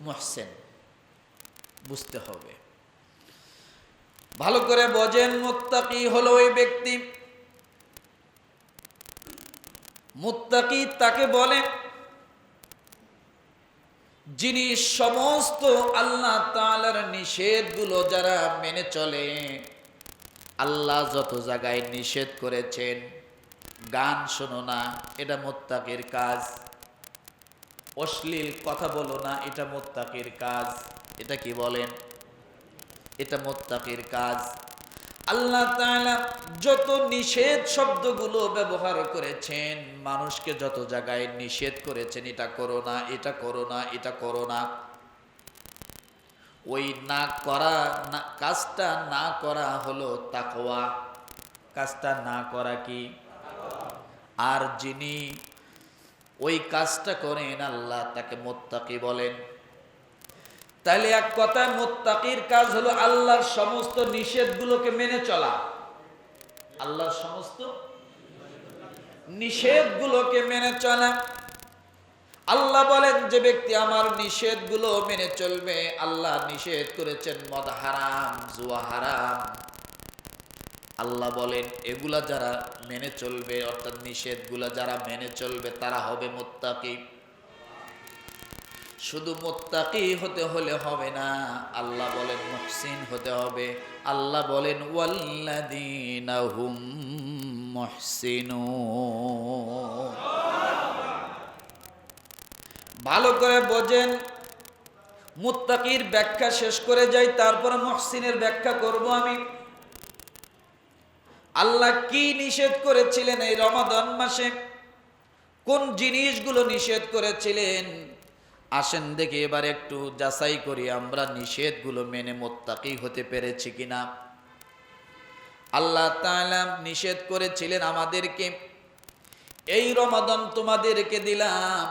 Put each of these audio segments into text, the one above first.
মুহসিন বুঝতে হবে। ভালো করে বোঝেন, মুত্তাকি হলো ওই ব্যক্তি, মুত্তাকি তাকে বলে যিনি সমস্ত আল্লাহ তাআলার নিষেধগুলো যারা মেনে চলে। আল্লাহ যত জায়গায় নিষেধ করেছেন, গান শোনো না, এটা মুত্তাকির কাজ। অশ্লীল কথা বলো না, এটা মুত্তাকির কাজ। এটা কি বলেন? এটা মুত্তাকির কাজ। আল্লাহ তাআলা যত নিষেধ শব্দগুলো ব্যবহার করেছেন, মানুষকে যত জায়গায় নিষেধ করেছেন, এটা করো না, এটা করো না, এটা করো না, ওই না করা কাজটা না করা হলো তাকওয়া। কাজটা না করা কি? আর যিনি ওই কাজটা করেন আল্লাহ তাকে মুত্তাকি বলেন। তাহলে এক কথায় মুত্তাকির কাজ হলো আল্লাহর সমস্ত নিষেধগুলোকে মেনে চলা। আল্লাহর সমস্ত নিষেধগুলোকে মেনে চলা। আল্লাহ বলেন যে ব্যক্তি আমার নিষেধগুলো মেনে চলবে, আল্লাহ নিষেধ করেছেন মদ হারাম, জুয়া হারাম, আল্লাহ বলেন এগুলা যারা মেনে চলবে, অর্থাৎ নিষেধগুলা যারা মেনে চলবে, তারা হবে মুত্তাকি। শুধু মুত্তাকি হতে হলে হবে না, আল্লাহ বলেন মুহসিন হতে হবে। আল্লাহ বলেন ওয়াল্লাযীনা হুম মুহসিনুন। ভালো করে বোঝেন, মুত্তাকির ব্যাখ্যা শেষ করে যাই, তারপরে মুহসিনের ব্যাখ্যা করব আমি। আল্লাহ কি নিষেধ করেছিলেন এই রমাদান মাসে? কোন জিনিসগুলো নিষেধ করেছিলেন? আসেন দেখি এবার একটু যাচাই করি আমরা নিষেধগুলো মেনে মুত্তাকি হতে পেরেছি কিনা। আল্লাহ তাআলা নিষেধ করেছিলেন আমাদেরকে, এই রমাদান তোমাদেরকে দিলাম,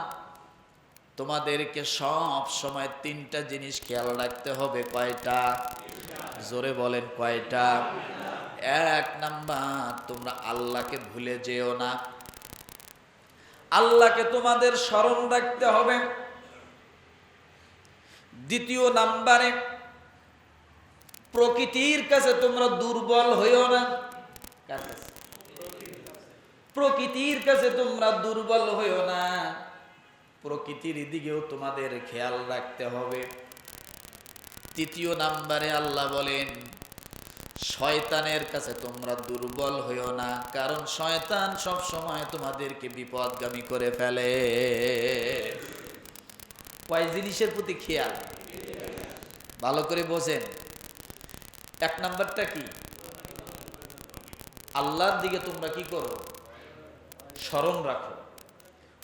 তোমাদেরকে সব সময় তিনটা জিনিস খেয়াল রাখতে হবে। কয়টা? জোরে বলেন কয়টা? এক নাম্বার, তোমরা আল্লাহকে ভুলে যেও না। আল্লাহকে তোমাদের স্মরণ রাখতে হবে। দ্বিতীয় নাম্বারে, প্রকৃতির কাছে তোমরা দুর্বল হইও না। কার কাছে? প্রকৃতির কাছে তোমরা দুর্বল হইও না, প্রকৃতির দিকেও তোমাদের খেয়াল রাখতে হবে। তৃতীয় নাম্বারে আল্লাহ বলেন শয়তানের কাছে তোমরা দুর্বল হইও না, কারণ শয়তান সব সময় তোমাদেরকে বিপদগামী করে ফেলে। কয় জিনিসের প্রতি খেয়াল? ভালো করে বোঝেন। এক নাম্বারটা কি? আল্লাহর দিকে তোমরা কি করো? স্মরণ রাখো,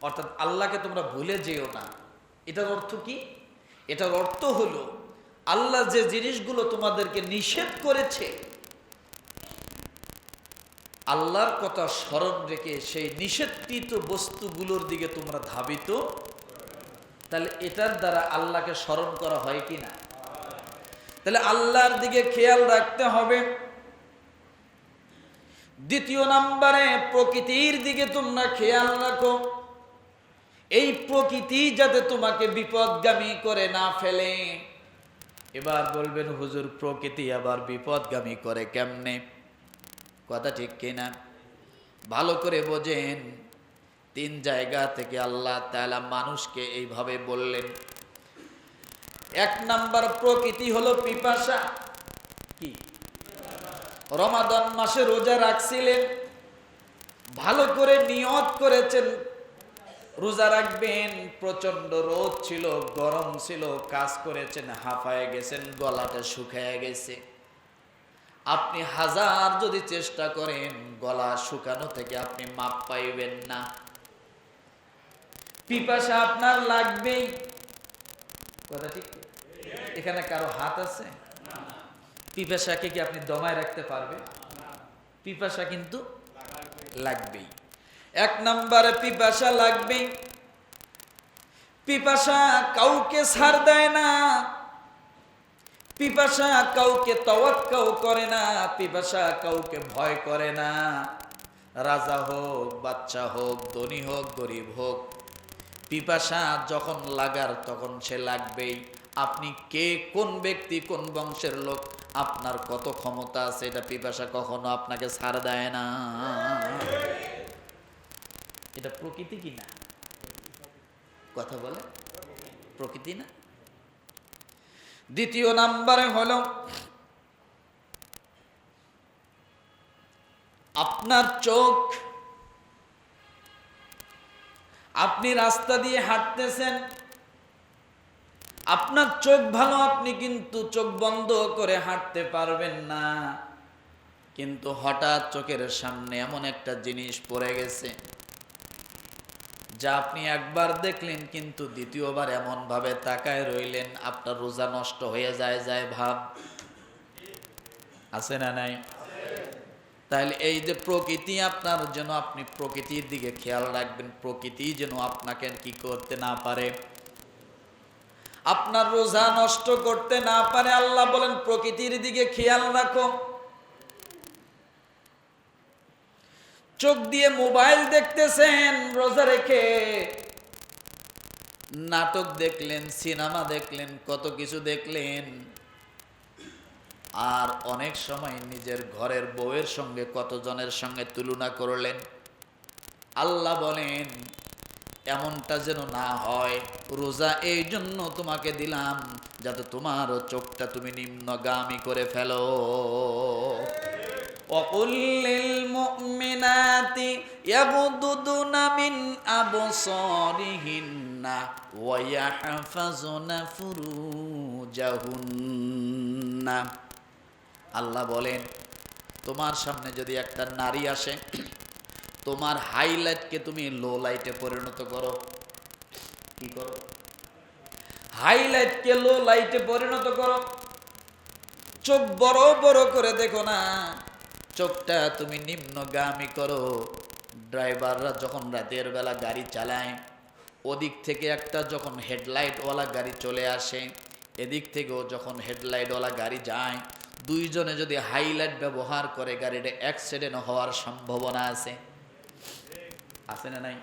অর্থাৎ আল্লাহকে তোমরা ভুলে যেও না। এটার অর্থ কি? এটার অর্থ হলো আল্লাহ যে জিনিসগুলো তোমাদেরকে নিষেধ করেছে, আল্লাহর কথা স্মরণ রেখে সেই নিষেধকৃত বস্তুগুলোর দিকে তোমরা ধাবিত। তাহলে এটার দ্বারা আল্লাহকে স্মরণ করা হয় কি না? তাহলে আল্লাহর দিকে খেয়াল রাখতে হবে। দ্বিতীয় নাম্বারে, প্রকৃতির দিকে তোমরা খেয়াল রাখো, এই প্রকৃতি যাতে তোমাকে বিপদগামী করে না ফেলে। এবার বলবেন হুজুর প্রকৃতি আবার বিপদগামী করে কেমনে? কথা ঠিক কিনা? ভালো করে বোঝেন, তিন জায়গা থেকে আল্লাহ তাআলা মানুষকে এইভাবে বললেন। এক নাম্বার প্রকৃতি হলো পিপাসা। কি? রমাদান মাসে রোজা রাখছিলেন, ভালো করে নিয়ত করেছেন রোজা রাখবেন, প্রচন্ড রোদ ছিল, গরম ছিল, কাজ করেছেন, হাঁপায়ে গেছেন, গলাটা শুকায় গেছে। আপনি হাজার যদি চেষ্টা করেন, গলা শুকানো থেকে আপনি মাপ পাইবেন না। পিপাসা আপনার লাগবেই। কথা ঠিক? এখানে কারো হাত আছে? পিপাসাকে কি আপনি দমায় রাখতে পারবেন? পিপাসা কিন্তু লাগবেই। এক নম্বরে পিপাসা লাগবেই। পিপাসা কাউকে ছাড় দেয় না, পিপাসা কাউকে তাওয়াক্কুল করে না, পিপাসা কাউকে ভয় করে না। রাজা হোক, বাচ্চা হোক, ধনী হোক, গরিব হোক, পিপাসা যখন লাগার তখন সে লাগবেই। আপনি কে, কোন ব্যক্তি, কোন বংশের লোক, আপনার কত ক্ষমতা আছে, এটা পিপাসা কখনো আপনাকে ছাড় দেয় না। এটা প্রকৃতি কি না? কথা বলে, প্রকৃতি না? দ্বিতীয় নাম্বারে হলো আপনার চোখ। আপনি রাস্তা দিয়ে হাঁটতেছেন, আপনার চোখ ভালো, আপনি কিন্তু চোখ বন্ধ করে হাঁটতে পারবেন না, কিন্তু হঠাৎ চোখের সামনে এমন একটা জিনিস পড়ে গেছে যা আপনি একবার দেখলেন, কিন্তু দ্বিতীয়বার এমন ভাবে তাকায় রইলেন, আপনার রোজা নষ্ট হয়ে যায় ভাব আছে না নাই? তাহলে এই যে প্রকৃতি আপনার, যেন আপনি প্রকৃতির দিকে খেয়াল রাখবেন, প্রকৃতি যেন আপনাকে কি করতে না পারে, আপনার রোজা নষ্ট করতে না পারে। আল্লাহ বলেন প্রকৃতির দিকে খেয়াল রাখো। চোখ দিয়ে মোবাইল দেখতেছেন রোজা রেখে, নাটক দেখলেন, সিনেমা দেখলেন, কত কিছু দেখলেন, আর অনেক সময় নিজের ঘরের বউয়ের সঙ্গে কতজনের সঙ্গে তুলনা করলেন। আল্লাহ বলেন এমনটা যেন না হয়। রোজা এই জন্য তোমাকে দিলাম যাতে তোমার চোখটা তুমি নিম্নগামী করে ফেলো। وَقُلْ لِلْمُؤْمِنَاتِ يَغْضُضْنَ مِنْ أَبْصَارِهِنَّ وَيَحْفَظْنَ فُرُوجَهُنَّ। আল্লাহ বলেন তোমার সামনে যদি একটা নারী আসে, তোমার হাইলাইটকে তুমি লো লাইটে পরিণত করো। কি করো? হাইলাইটকে লো লাইটে পরিণত করো। চোখ বড় বড় করে দেখো না, চোখটা তুমি নিম্নগামী করো। ড্রাইভাররা যখন রাতের বেলা গাড়ি চালায়, ওদিক থেকে একটা যখন হেডলাইটওয়ালা গাড়ি চলে আসে, এদিক থেকেও যখন হেডলাইটওয়ালা গাড়ি যায়, দুইজনে যদি হাইলাইট ব্যবহার করে, গাড়িটা অ্যাক্সিডেন্ট হওয়ার সম্ভাবনা আছে, আছে না নাই?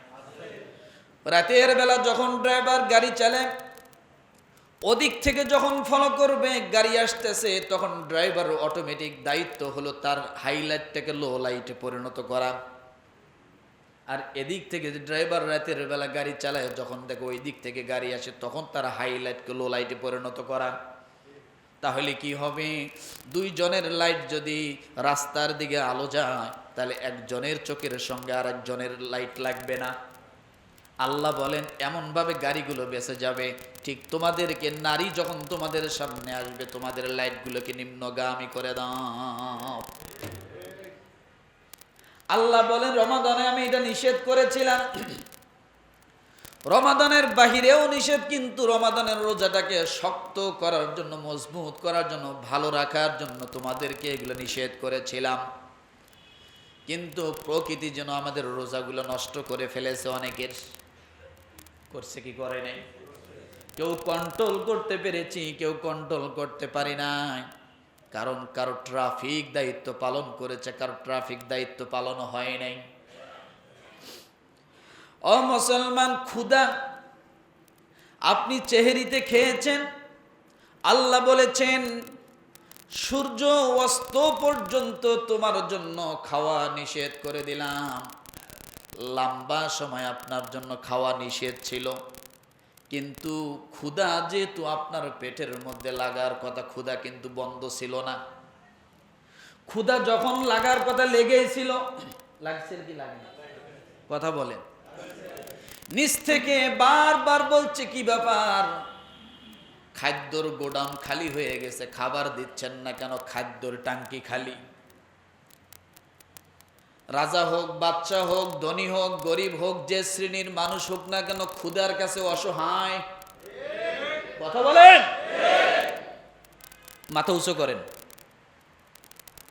রাতের বেলা যখন ড্রাইভার গাড়ি চালায়, ওদিক থেকে যখন ফলো করবে গাড়ি আসতেছে, তখন ড্রাইভার অটোমেটিক দায়িত্ব হলো তার হাইলাইটটাকে লো লাইটে পরিণত করা। আর এদিক থেকে যে ড্রাইভার রাতের বেলা গাড়ি চালায়, যখন দেখো ওই দিক থেকে গাড়ি আসে, তখন তার হাইলাইটকে লো লাইটে পরিণত করা। তাহলে কি হবে? দুইজনের লাইট যদি রাস্তার দিকে আলো যায়, তাহলে একজনের চোখের সঙ্গে আর একজনের লাইট লাগবে না। আল্লাহ বলেন এমনভাবে গাড়িগুলো বেঁচে যাবে, ঠিক তোমাদেরকে নারী যখন তোমাদের সামনে আসবে, তোমাদের লাইটগুলোকে নিম্নগামী করে দাও। আল্লাহ বলেন রমাদানে আমি এটা নিষেধ করেছিলাম, রমাদানের বাহিরেও নিষেধ, কিন্তু রমাদানের রোজাটাকে শক্ত করার জন্য, মজবুত করার জন্য, ভালো রাখার জন্য তোমাদেরকে এগুলো নিষেধ করেছিলাম। কিন্তু প্রকৃতি যেন আমাদের রোজাগুলো নষ্ট করে ফেলেছে। অনেকের করছে কি করে নাই? কেউ কন্ট্রোল করতে পেরেছি, কেউ কন্ট্রোল করতে পারি নাই। কারণ কারো ট্রাফিক দায়িত্ব পালন করেছে, কারো ট্রাফিক দায়িত্ব পালন হয় নাই। ও মুসলমান, ক্ষুধা আপনি চেহারিতে খেয়েছেন, আল্লাহ বলেছেন সূর্য অস্ত পর্যন্ত তোমার জন্য খাওয়া নিষেধ করে দিলাম। লম্বা সময় আপনার জন্য খাওয়া নিষেধ ছিল, কিন্তু ক্ষুধা যেহেতু আপনার পেটের মধ্যে লাগার কথা, ক্ষুধা কিন্তু বন্ধ ছিল না। ক্ষুধা যখন লাগার কথা লেগেই ছিল, লাগছে কি লাগে না? কথা বলেন। নিচ থেকে বারবার বলছে কি ব্যাপার, খাদ্যর গোডাউন খালি হয়ে গেছে, খাবার দিচ্ছেন না কেন? খাদ্যর টাঙ্কি খালি। রাজা হোক, বাচ্চা হোক, ধনী হোক, গরিব হোক, যে শ্রেণীর মানুষ হোক না কেন, ক্ষুধার কাছে অসহায়। কথা বলেন। মাথা উঁচু করেন,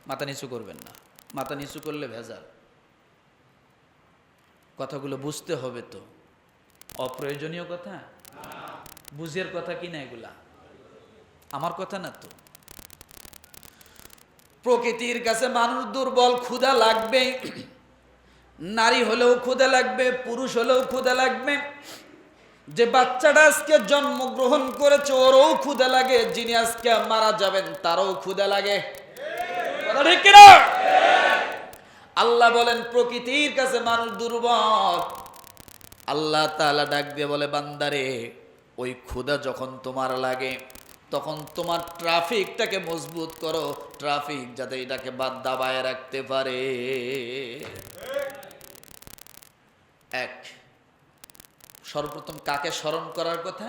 মাথা নিচু করবেন না। মাথা নিচু করলে ভেজাল। কথাগুলো বুঝতে হবে তো, অপ্রয়োজনীয় কথা, বুঝের কথা কিনা এগুলা, আমার কথা না তো। প্রকৃতির কাছে মানুষ দুর্বল, ক্ষুধা লাগবে। নারী হলেও ক্ষুধা লাগবে, পুরুষ হলেও ক্ষুধা লাগবে। যে বাচ্চাটা আজকে জন্মগ্রহণ করেছে ওরও ক্ষুধা লাগে, যিনি আজকে মারা যাবেন তারও ক্ষুধা লাগে। কথা ঠিক কিনা? আল্লাহ বলেন প্রকৃতির কাছে মানুষ দুর্বল। আল্লাহ তাআলা ডাক দিয়ে বলে, বান্দারে ওই ক্ষুধা যখন তোমার লাগে তখন তোমার ট্রাফিকটাকে মজবুত করো, ট্রাফিক যাতে এটাকে বাদ দাবায় রাখতে পারে। এক, সর্বপ্রথম কাকে স্মরণ করার কথা?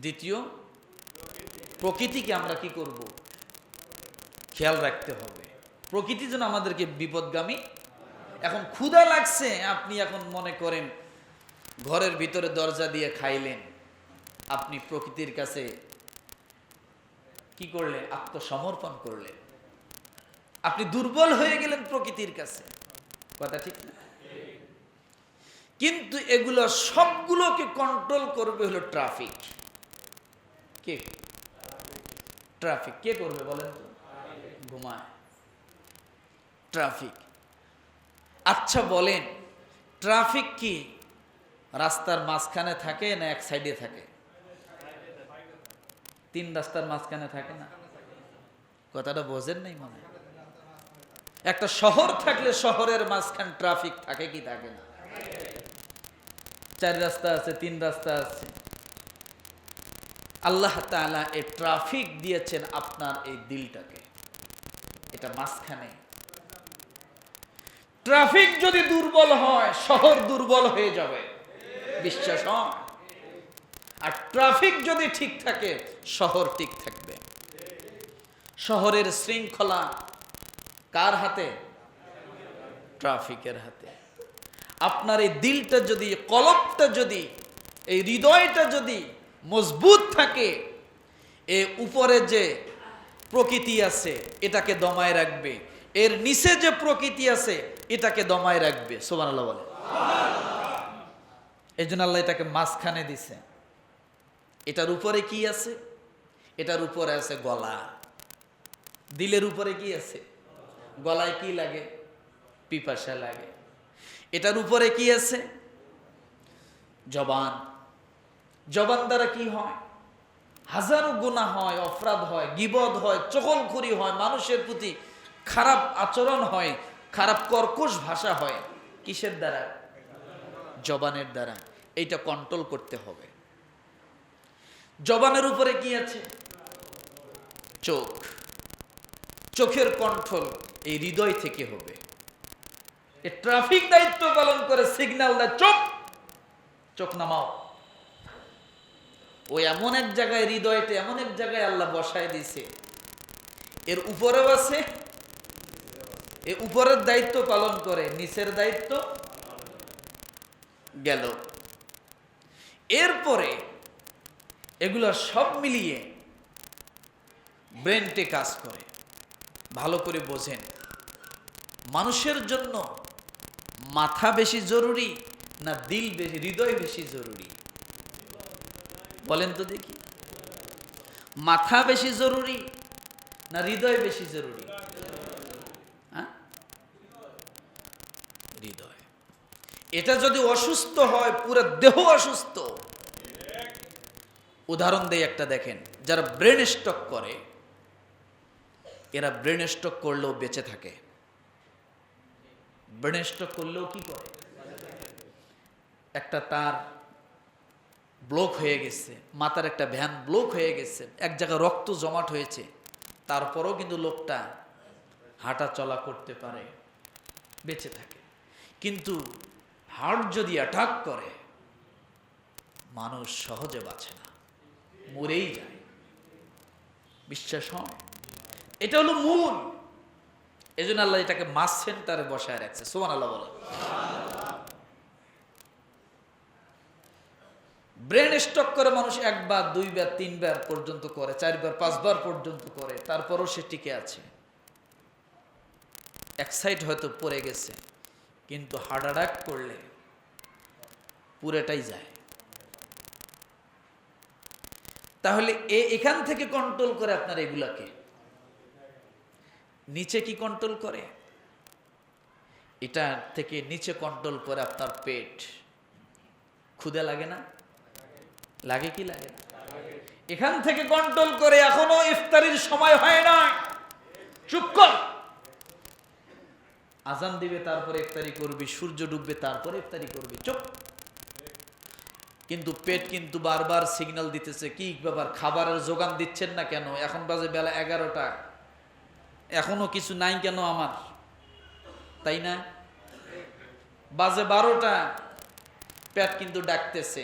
দ্বিতীয়, প্রকৃতিকে আমরা কি করব? খেয়াল রাখতে হবে, প্রকৃতি যেন আমাদেরকে বিপদগামী। এখন ক্ষুধা লাগছে, আপনি এখন মনে করেন ঘরের ভিতরে দরজা দিয়ে খাইলেন, আপনি প্রকৃতির কাছে কি করলেন? আত্মসমর্পণ করলেন, আপনি দুর্বল হয়ে গেলেন প্রকৃতির কাছে। কথা ঠিক না? কিন্তু এগুলো সবগুলোকে কন্ট্রোল করবে হলো ট্রাফিক। কে? ট্রাফিক। কে করবে বলেন তো? ঘুমায় ট্রাফিক। আচ্ছা বলেন, ট্রাফিক কি রাস্তার মাঝখানে থাকে না এক সাইডে থাকে? তিন রাস্তার মাঝখানে থাকে না? কথাটা বোঝেন নাই মনে? একটা শহর থাকলে শহরের মাঝখানে ট্রাফিক থাকে কি থাকে না? চার রাস্তা আছে, তিন রাস্তা আছে। আল্লাহ তাআলা এই ট্রাফিক দিয়েছেন আপনার এই দিলটাকে, এটা মাঝখানে। ট্রাফিক যদি দুর্বল হয় শহর দুর্বল হয়ে যাবে, বিশ্বাস হয়? আর ট্রাফিক যদি ঠিক থাকে শহর ঠিক থাকবে। শহরের শৃঙ্খলা কার হাতে? ট্রাফিকের হাতে। আপনার এই দিলটা যদি, কলবটা যদি, এই হৃদয়টা যদি মজবুত থাকে, এ উপরে যে প্রকৃতি আছে এটাকে দমায় রাখবে, এর নিচে যে প্রকৃতি আছে এটাকে দমায় রাখবে। সুবহানাল্লাহ বলে। এই জন্য আল্লাহ এটাকে মাঝখানে দিছে। এটার উপরে কি আছে? এটার উপরে আছে গলা। দিলের উপরে কি আছে? গলায় কি লাগে? পিপাসা লাগে। এটার উপরে কি আছে? জবান। জবান দ্বারা কি হয়? হাজারো গুনাহ হয়, অপরাধ হয়, গীবত হয়, চগলখড়ি হয়, মানুষের প্রতি খারাপ আচরণ হয়, খারাপ কর্কশ ভাষা হয়। কিসের দ্বারা? জবানের দ্বারা। এইটা কন্ট্রোল করতে হবে। জবানের উপরে কি আছে? চোখ। চোখের কন্ট্রোল এই হৃদয় থেকে হবে। এই ট্রাফিক দায়িত্ব পালন করে, সিগন্যাল দেয় চোখ, চোখ নামাও। ওই এমন এক জায়গায়, হৃদয়টা এমন এক জায়গায় আল্লাহ বসায় দিছে, এর উপরেও আছে, এ উপরের দায়িত্ব পালন করে, নিচের দায়িত্ব গেল। এরপরে এগুলো সব মিলিয়ে ব্রেনটে কাজ করে। ভালো করে বোঝেন, মানুষের জন্য মাথা বেশি জরুরি না দিল বেশি, হৃদয় বেশি জরুরি? বলেন তো দেখি, মাথা বেশি জরুরি না হৃদয় বেশি জরুরি? হ্যাঁ, হৃদয়। এটা যদি অসুস্থ হয় পুরো দেহ অসুস্থ। উদাহরণ দেই একটা, দেখেন যারা ব্রেন স্ট্রোক করে, এরা ব্রেন স্ট্রোক করলেও বেঁচে থাকে। ব্রেন স্ট্রোক করলেও কি করে? একটা তার ব্লক হয়ে গেছে, মাথার একটা ভ্যান ব্লক হয়ে গেছে, এক জায়গায় রক্ত জমাট হয়েছে, তারপরেও কিন্তু লোকটা হাঁটা চলা করতে পারে, বেঁচে থাকে। কিন্তু হার্ট যদি অ্যাটাক করে, মানুষ সহজে বাঁচে না, মরেই যায়। বিশ্বাস হয়? এটা হলো মূল। এই জন্য আল্লাহ এটাকে মাস সেন্টারে বসায় রাখছে। সুবহানাল্লাহ বলে। ব্রেন স্ট্রোক করে মানুষ একবার, দুইবার, তিনবার পর্যন্ত করে, চারবার, পাঁচবার পর্যন্ত করে, তারপরও সে টিকে আছে। এক সাইড হয়তো পড়ে গেছে, কিন্তু হার্ট অ্যাটাক করলে পুরোটাই যায়। তাহলে এখান থেকে কন্ট্রোল করে আপনার এগুলাকে। নিচে কি কন্ট্রোল করে? এটা থেকে নিচে কন্ট্রোল করে আপনার পেট। ক্ষুধা লাগে না? লাগে কি লাগে না? এখান থেকে কন্ট্রোল করে, এখনো ইফতারির সময় হয় না, চুপ কর। আজান দিবে তারপরে ইফতারি করবি, সূর্য ডুববে তারপরে ইফতারি করবি, চুপ। কিন্তু পেট কিন্তু বারবার সিগন্যাল দিতেছে, কি ব্যাপার খাবারের যোগান দিচ্ছেন না কেন? এখন বাজে বেলা 11টা, এখনো কিছু নাই কেন আমার? তাই না? বাজে 12টা, পেট কিন্তু ডাকতেছে,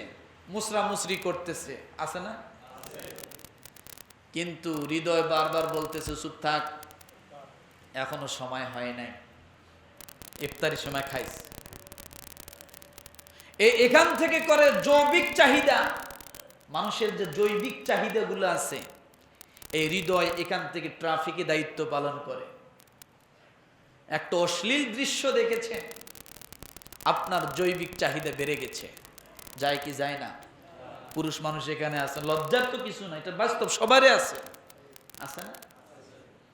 মুসরা মুসরি করতেছে, আছে না? কিন্তু হৃদয় বারবার বলতেছে চুপ থাক, এখনো সময় হয় নাই, ইফতারির সময় খাইস। এখান থেকে করে জৈবিক চাহিদা, মানুষের যে জৈবিক চাহিদাগুলো আছে, এই হৃদয় এখান থেকে ট্রাফিকে দায়িত্ব পালন করে। একটা অশ্লীল দৃশ্য দেখেছে, আপনার জৈবিক চাহিদা বেড়ে গেছে, যায় কি যায় না? পুরুষ মানুষ এখানে আছে, লজ্জার তো কিছু না, এটা বাস্তব, সবারই আছে, আছে না?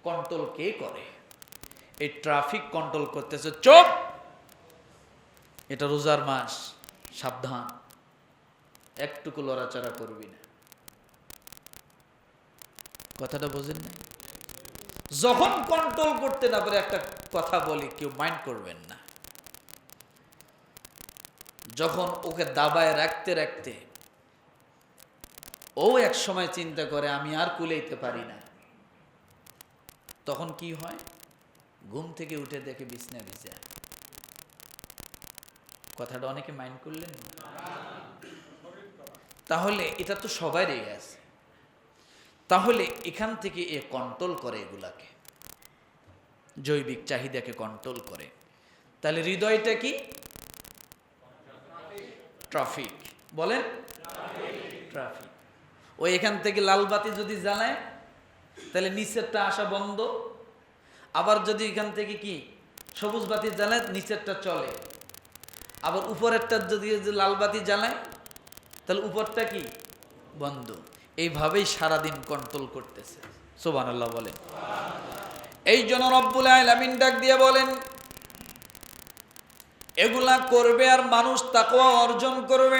কন্ট্রোল কে করে? এই ট্রাফিক কন্ট্রোল করতেছে, চুপ, এটা রোজার মাস, সাবধান, একটুকু লড়াচড়া করবি না। কথাটা বোঝেন না? যখন কন্ট্রোল করতে না পারে, একটা কথা বলি, কেউ মাইন্ড করবেন না। যখন ওকে দাবায় রাখতে রাখতে ও এক সময় চিন্তা করে আমি আর কুলাইতে পারি না, তখন কি হয়? ঘুম থেকে উঠে দেখে বিছনা ভিজা। কথাটা অনেকে মাইন্ড করলেন না? তাহলে এটা তো সবারই আছে। তাহলে এখান থেকে এ কন্ট্রোল করে, এগুলাকে জৈবিক চাহিদাকে কন্ট্রোল করে। তাহলে হৃদয়টা কি? ট্রাফিক, বলেন ট্রাফিক। ও এখান থেকে লাল বাতি যদি জ্বালায়, তাহলে নিচেরটা আসা বন্ধ। আবার যদি এখান থেকে কি সবুজ বাতি জ্বালায়, নিচেরটা চলে। আবার উপরেরটা যদি লাল বাতি জ্বালায়, তাহলে উপরটা কি বন্ধ। এইভাবেই সারাদিন কন্ট্রোল করতেছে। সুবহানাল্লাহ বলেন। এই জন্য রব্বুল আলামিন ডাক দিয়ে বলেন, এগুলা করবে আর মানুষ তাকওয়া অর্জন করবে।